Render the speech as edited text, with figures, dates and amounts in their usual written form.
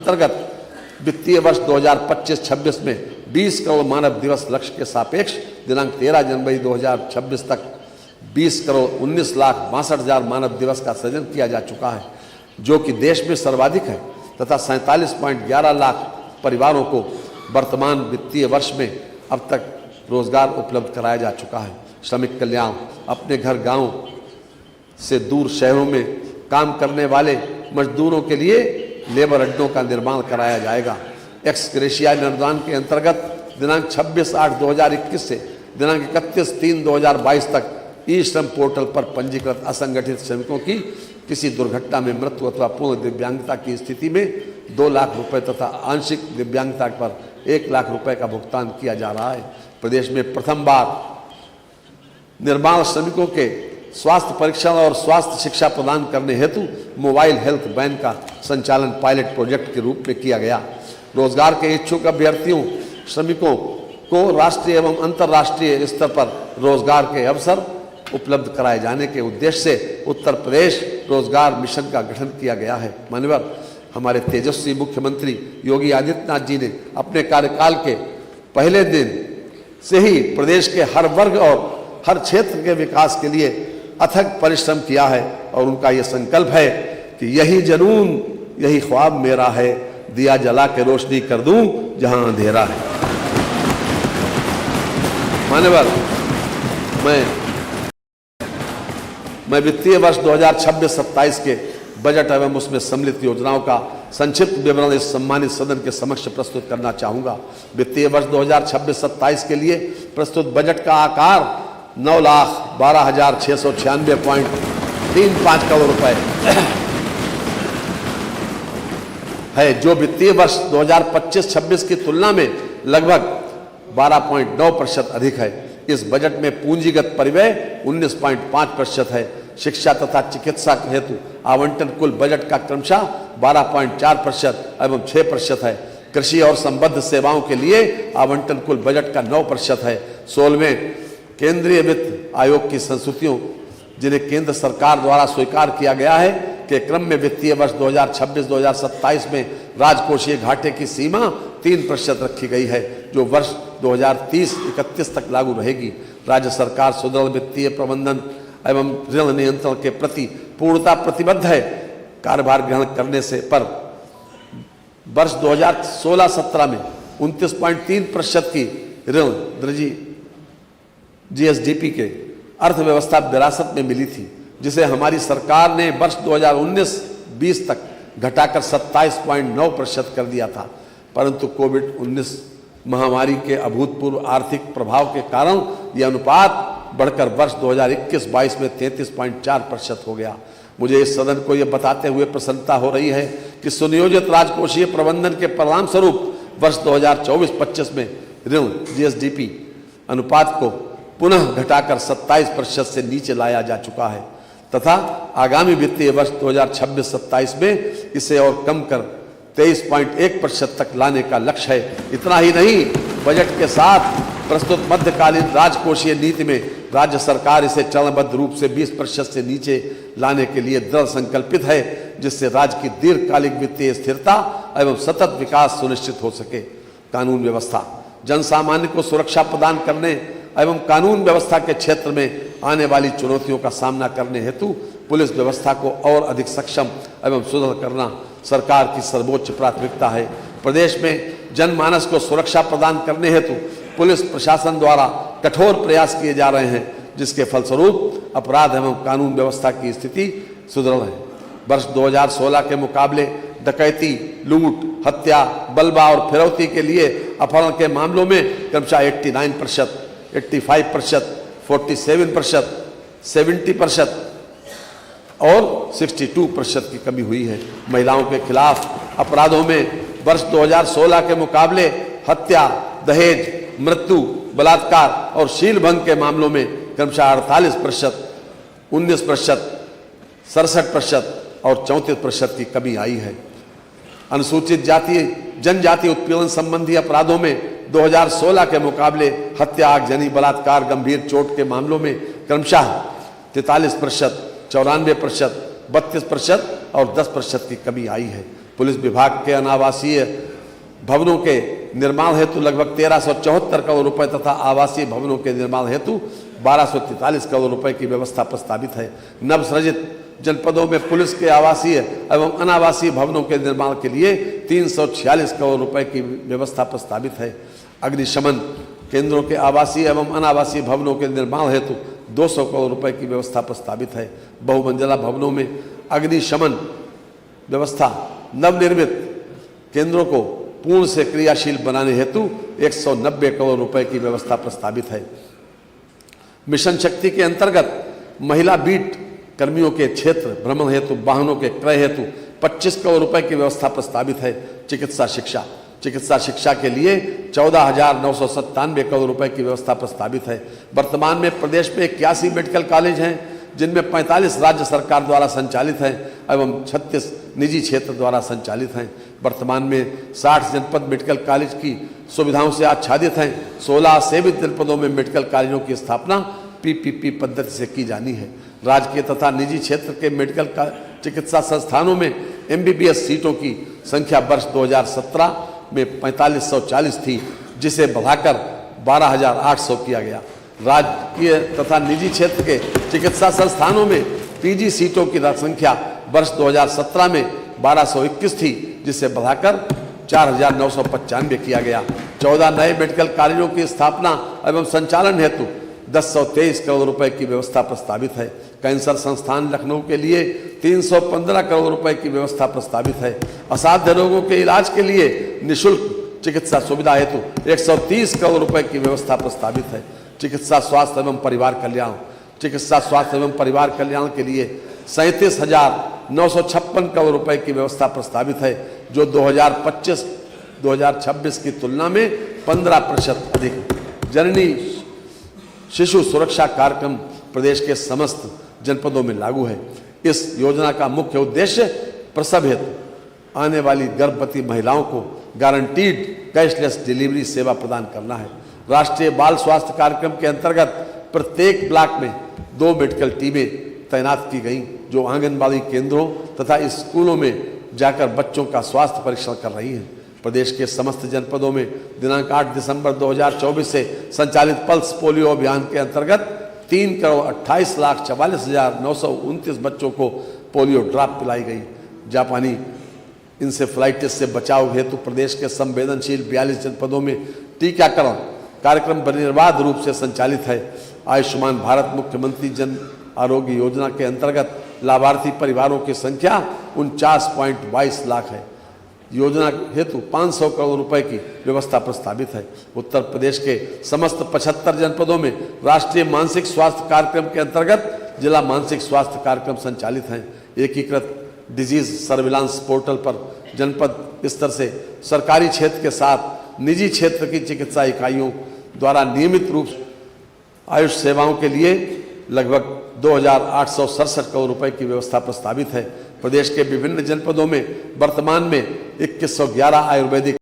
अंतर्गत वित्तीय वर्ष 2025-26 में 20 करोड़ मानव दिवस लक्ष्य के सापेक्ष दिनांक 13 जनवरी 2026 तक 20 करोड़ 19 लाख 62,000 मानव दिवस का सृजन किया जा चुका है, जो कि देश में सर्वाधिक है, तथा 47.11 लाख परिवारों को वर्तमान वित्तीय वर्ष में अब तक रोजगार उपलब्ध कराया जा चुका है। श्रमिक कल्याण, अपने घर गांव से दूर शहरों में काम करने वाले मजदूरों के लिए लेबर अड्डों का निर्माण कराया जाएगा। एक्स ग्रेशिया अनुदान के अंतर्गत दिनांक 26/8/2021 से दिनांक 31/3/2022 तक ई श्रम पोर्टल पर पंजीकृत असंगठित श्रमिकों की किसी दुर्घटना में मृत्यु अथवा पूर्ण दिव्यांगता की स्थिति में 2 लाख रुपए तथा आंशिक दिव्यांगता पर 1 लाख रुपए का भुगतान किया जा रहा है। प्रदेश में प्रथम बार निर्माण श्रमिकों के स्वास्थ्य परीक्षण और स्वास्थ्य शिक्षा प्रदान करने हेतु मोबाइल हेल्थ वैन का संचालन पायलट प्रोजेक्ट के रूप में किया गया। रोजगार के इच्छुक अभ्यर्थियों श्रमिकों को राष्ट्रीय एवं अंतर्राष्ट्रीय स्तर पर रोजगार के अवसर उपलब्ध कराए जाने के उद्देश्य से उत्तर प्रदेश रोजगार मिशन का गठन किया गया है। मान्यवर हमारे तेजस्वी मुख्यमंत्री योगी आदित्यनाथ जी ने अपने कार्यकाल के पहले दिन से ही प्रदेश के हर वर्ग और हर क्षेत्र के विकास के लिए अथक परिश्रम किया है और उनका यह संकल्प है कि यही जुनून यही ख्वाब मेरा है, दिया जला के रोशनी कर दूं जहां अंधेरा है। मान्यवर मैं वित्तीय वर्ष 2026-27 के बजट एवं उसमें सम्मिलित योजनाओं का संक्षिप्त विवरण इस सम्मानित सदन के समक्ष प्रस्तुत करना चाहूंगा। वित्तीय वर्ष 2026-27 के लिए प्रस्तुत बजट का आकार 9,12,696.35 करोड़ रुपए है, जो वित्तीय वर्ष 2025-26 की तुलना में लगभग 12.9% अधिक है। इस बजट में पूंजीगत परिव्यय 19.5% है। शिक्षा तथा चिकित्सा हेतु आवंटन कुल बजट का क्रमशः 12.4% एवं 6% है। कृषि और संबद्ध सेवाओं के लिए आवंटन कुल बजट का 9% है। 16वें केंद्रीय वित्त आयोग की संस्तुतियों जिन्हें केंद्र सरकार द्वारा स्वीकार किया गया है के क्रम में वित्तीय वर्ष 2026-2027 में राजकोषीय घाटे की सीमा 3% रखी गई है, जो वर्ष 2030-31 तक लागू रहेगी। राज्य सरकार सुदृढ़ वित्तीय प्रबंधन एवं ऋण नियंत्रण के प्रति पूर्णता प्रतिबद्ध है। कार्यभार ग्रहण करने से पर वर्ष 2016-17 में 29.3% की ऋण वृद्धि जीएसडीपी के अर्थव्यवस्था विरासत में मिली थी, जिसे हमारी सरकार ने वर्ष 2019-20 तक घटाकर 27.9% कर दिया था। परंतु कोविड-19 महामारी के अभूतपूर्व आर्थिक प्रभाव के कारण यह अनुपात बढ़कर वर्ष 2021-22 में 33.4% हो गया। मुझे इस सदन को यह बताते हुए प्रसन्नता हो रही है कि सुनियोजित राजकोषीय प्रबंधन के परिणाम स्वरूप वर्ष 2024-25 में ऋण जीएसडीपी अनुपात को पुनः घटाकर 27% से नीचे लाया जा चुका है तथा आगामी वित्तीय वर्ष 2026-27 में इसे और कम कर 23.1% तक लाने का लक्ष्य है। इतना ही नहीं, बजट के साथ प्रस्तुत मध्यकालीन राजकोषीय नीति में राज्य सरकार इसे चरणबद्ध रूप से 20% से नीचे लाने के लिए दृढ़ संकल्पित है, जिससे राज्य की दीर्घकालिक वित्तीय स्थिरता एवं सतत विकास सुनिश्चित हो सके। कानून व्यवस्था, जन सामान्य को सुरक्षा प्रदान करने एवं कानून व्यवस्था के क्षेत्र में आने वाली चुनौतियों का सामना करने हेतु पुलिस व्यवस्था को और अधिक सक्षम एवं सुदृढ़ करना सरकार की सर्वोच्च प्राथमिकता है। प्रदेश में जनमानस को सुरक्षा प्रदान करने हेतु पुलिस प्रशासन द्वारा कठोर प्रयास किए जा रहे हैं, जिसके फलस्वरूप अपराध एवं कानून व्यवस्था की स्थिति सुदृढ़ है। वर्ष 2016 के मुकाबले डकैती, लूट, हत्या, बलवा और फिरौती के लिए अपहरण के मामलों में क्रमशः 89%, 85%, 47%, 70% और 62% की कमी हुई है। महिलाओं के खिलाफ अपराधों में वर्ष 2016 के मुकाबले हत्या, दहेज, मृत्यु, बलात्कार और शील भंग के मामलों में क्रमशः 48%, 19%, 67% और 34% की कमी आई है। अनुसूचित जाति जनजाति उत्पीड़न संबंधी अपराधों में 2016 के मुकाबले हत्या, आगजनी, बलात्कार, गंभीर चोट के मामलों में क्रमशः 43%, 94%, 32% और 10% की कमी आई है। पुलिस विभाग के अनावासीय भवनों के निर्माण हेतु लगभग 1374 करोड़ रुपए तथा आवासीय भवनों के निर्माण हेतु 1243 करोड़ रुपए की व्यवस्था प्रस्तावित है। नवसृजित जनपदों में पुलिस के आवासीय एवं अनावासीय भवनों के निर्माण के लिए 346 करोड़ रुपए की व्यवस्था प्रस्तावित है। अग्निशमन केंद्रों के आवासीय एवं अनावासीय भवनों के निर्माण हेतु 200 करोड़ रुपए की व्यवस्था प्रस्तावित है। बहुमंजिला भवनों में अग्निशमन व्यवस्था नवनिर्मित केंद्रों को पूर्ण से क्रियाशील बनाने हेतु 190 करोड़ रुपए की व्यवस्था प्रस्तावित है। मिशन शक्ति के अंतर्गत महिला बीट कर्मियों के क्षेत्र भ्रमण हेतु वाहनों के क्रय हेतु 25 करोड़ रुपए की व्यवस्था प्रस्तावित है। चिकित्सा शिक्षा के लिए 14,997 करोड़ रुपए की व्यवस्था प्रस्तावित है। वर्तमान में प्रदेश में 81 मेडिकल कॉलेज हैं, जिनमें 45 राज्य सरकार द्वारा संचालित हैं एवं 36 निजी क्षेत्र द्वारा संचालित हैं। वर्तमान में 60 जनपद मेडिकल कॉलेज की सुविधाओं से आच्छादित हैं। 16 सेवित जनपदों में मेडिकल कॉलेजों की स्थापना पीपीपी पद्धति से की जानी है। राजकीय तथा निजी क्षेत्र के मेडिकल चिकित्सा संस्थानों में एमबीबीएस सीटों की संख्या वर्ष 2017 में 4540 थी, जिसे बढ़ाकर 12,800 किया गया। राजकीय तथा निजी क्षेत्र के चिकित्सा संस्थानों में पीजी सीटों की संख्या वर्ष 2017 में 1221 थी, जिसे बढ़ाकर 4,995 किया गया। 14 नए मेडिकल कॉलेजों की स्थापना एवं संचालन हेतु 1023 करोड़ रुपए की व्यवस्था प्रस्तावित है। कैंसर संस्थान लखनऊ के लिए 315 करोड़ रुपए की व्यवस्था प्रस्तावित है। असाध्य रोगों के इलाज के लिए निःशुल्क चिकित्सा सुविधा हेतु 130 करोड़ रुपए की व्यवस्था प्रस्तावित है। चिकित्सा स्वास्थ्य एवं परिवार कल्याण के लिए 37,956 करोड़ रुपए की व्यवस्था प्रस्तावित है, जो 2025-2026 की तुलना में 15% अधिक। जननी शिशु सुरक्षा कार्यक्रम प्रदेश के समस्त जनपदों में लागू है। इस योजना का मुख्य उद्देश्य प्रसव हेतु आने वाली गर्भवती महिलाओं को गारंटीड कैशलेस डिलीवरी सेवा प्रदान करना है। राष्ट्रीय बाल स्वास्थ्य कार्यक्रम के अंतर्गत प्रत्येक ब्लॉक में 2 मेडिकल टीमें तैनात की गईं, जो आंगनबाड़ी केंद्रों तथा स्कूलों में जाकर बच्चों का स्वास्थ्य परीक्षण कर रही हैं। प्रदेश के समस्त जनपदों में दिनांक 8 दिसंबर 2024 से संचालित पल्स पोलियो अभियान के अंतर्गत 3,28,44,929 बच्चों को पोलियो ड्रॉप पिलाई गई। जापानी इंसेफ्लाइटिस से बचाव हेतु प्रदेश के संवेदनशील 42 जनपदों में टीकाकरण कार्यक्रम निर्बाध रूप से संचालित है। आयुष्मान भारत मुख्यमंत्री जन आरोग्य योजना के अंतर्गत लाभार्थी परिवारों की संख्या 49.22 लाख है। योजना हेतु 500 करोड़ रुपए की व्यवस्था प्रस्तावित है। उत्तर प्रदेश के समस्त 75 जनपदों में राष्ट्रीय मानसिक स्वास्थ्य कार्यक्रम के अंतर्गत जिला मानसिक स्वास्थ्य कार्यक्रम संचालित हैं। एकीकृत डिजीज सर्विलांस पोर्टल पर जनपद स्तर से सरकारी क्षेत्र के साथ निजी क्षेत्र की चिकित्सा इकाइयों द्वारा नियमित रूप से आयुष सेवाओं के लिए लगभग 2,867 करोड़ रुपए की व्यवस्था प्रस्तावित है। प्रदेश के विभिन्न जनपदों में वर्तमान में 2111 आयुर्वेदिक